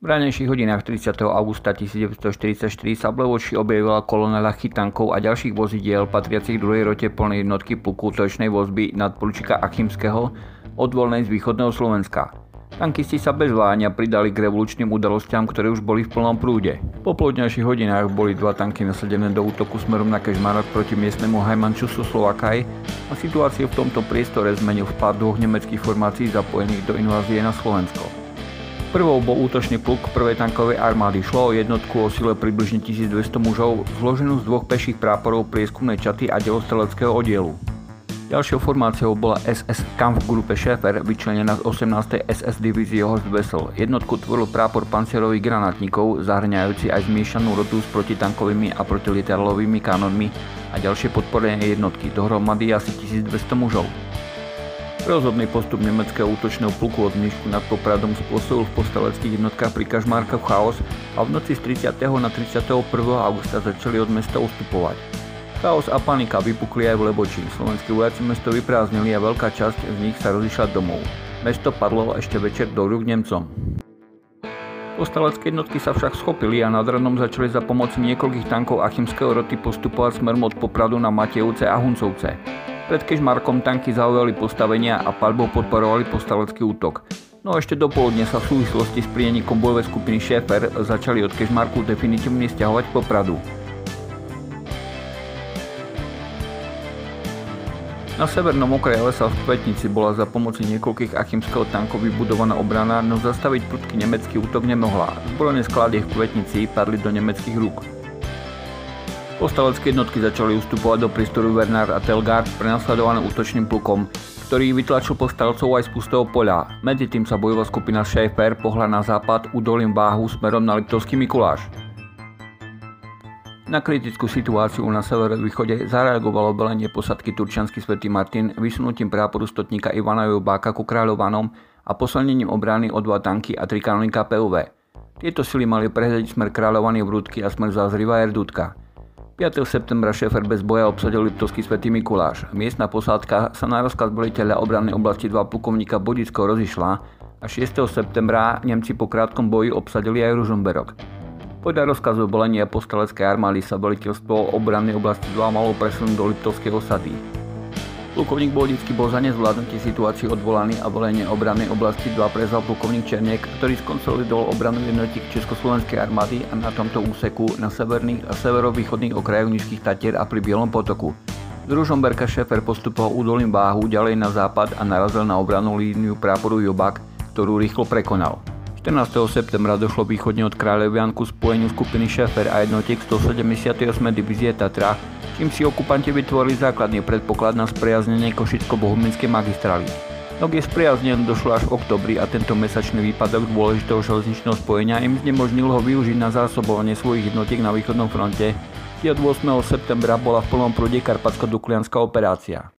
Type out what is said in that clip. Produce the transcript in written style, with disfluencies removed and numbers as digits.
ranejších hodinách 30. augusta 1944 sa v Levoči objavila kolóna ľahkých tankov a ďalších vozidiel patriacich 2. rote plnej jednotky pluku útočnej vozby nadporučíka Achimského odvolenej z východného Slovenska. Tankisti sa bez váhania pridali k revolučným udalostiam, ktoré už boli v plnom prúde. Po poludňajších hodinách boli 2 tanky nasadené do útoku smerom na Kežmarok proti miestnemu Hajmančusu Slovakaj a situáciu v tomto priestore zmenil vpád 2 nemeckých formácií zapojených do invázie na Slovensko. Prvou bol útočný pluk 1. tankovej armády. Šlo o jednotku o sile približne 1200 mužov, zloženú z 2 peších práporov prieskumnej čaty a delostreleckého oddielu. Ďalšou formáciou bola SS Kampfgruppe Schäfer, vyčlenená z 18. SS divízie Horst Wessel. Jednotku tvoril prápor pancierových granátnikov, zahŕňajúci aj zmiešanú rotu s protitankovými a protilietadlovými kanónmi a ďalšie podporené jednotky, dohromady asi 1200 mužov. Rozhodný postup nemeckého útočného pluku od Mníšku nad Popradom spôsobil v povstaleckých jednotkách pri Kežmarkoch chaos a v noci z 30. na 31. augusta začali od mesta ustupovať. Chaos a panika vypukli aj v Levoči. Slovenskí vojaci mesto vyprázdnili a veľká časť z nich sa rozišla domov. Mesto padlo ešte večer do rúk Nemcom. Povstalecké jednotky sa však schopili a nad ranom začali za pomoci niekoľkých tankov Achimského roty postupovať smerom od Popradu na Matejovce a Huncovce. Pred Kežmarkom tanky zaujali postavenia a paľbou podporovali povstalecký útok. No ešte dopoludne sa v súvislosti s prienikom bojovej skupiny Schäfer začali od Kežmarku definitívne stiahovať k Popradu. Na severnom okraji lesa v Kvetnici bola za pomoci niekoľkých Achimského tankov vybudovaná obrana, no zastaviť prudký nemecký útok nemohla. Zbrojné sklady v Kvetnici padli do nemeckých rúk. Povstalecké jednotky začali ustupovať do priestoru Wernard a Telgard prenasledované útočným plukom, ktorý vytlačil povstalcov aj z pustého poľa. Medzitým sa bojová skupina Schäfer pohla na západ údolím Váhu smerom na Liptovský Mikuláš. Na kritickú situáciu na severovýchode zareagovalo velenie posádky Turčiansky Svätý Martin vysunutím práporu stotníka Ivana Jobáka ku Kráľovanom a posilnením obrany o 2 tanky a 3 kanóny KPUV. Tieto sily mali prehľadiť smer Kráľovany Vrútky a smer Zázriva Erdútka. 5. septembra Schäfer bez boja obsadil Liptovský Svätý Mikuláš. Miestna posádka sa na rozkaz veliteľa obrannej oblasti 2 plukovníka Bodického rozišla a 6. septembra Nemci po krátkom boji obsadili aj Ružomberok. Podľa rozkazu velenia povstaleckej armády sa veliteľstvo obrannej oblasti 2 malo presunúť do Liptovskej osady. Plukovník Bodický bol za nezvládnutie situácie odvolaný a velenie obrannej oblasti 2 prevzal plukovník Černiek, ktorý skonsolidoval obranu jednotiek Československej armády a na tomto úseku na severných a severovýchodných okrajoch Nízkych Tatier a pri Bielom potoku. Z Ružomberka Schäfer postupoval údolím Váhu ďalej na západ a narazil na obrannú líniu práporu Jobák, ktorú rýchlo prekonal. 14. septembra došlo východne od Kráľovianku spojeniu skupiny Schäfer a jednotiek 178. divízie Tatra, čím si okupanti vytvorili základný predpoklad na spriaznenie Košicko-Bohumínskej magistrály. No k spriazneniu došlo až v októbri a tento mesačný výpadok dôležitého železničného spojenia im znemožnil ho využiť na zásobovanie svojich jednotiek na východnom fronte, kde od 8. septembra bola v plnom prúde Karpatsko-Duklianská operácia.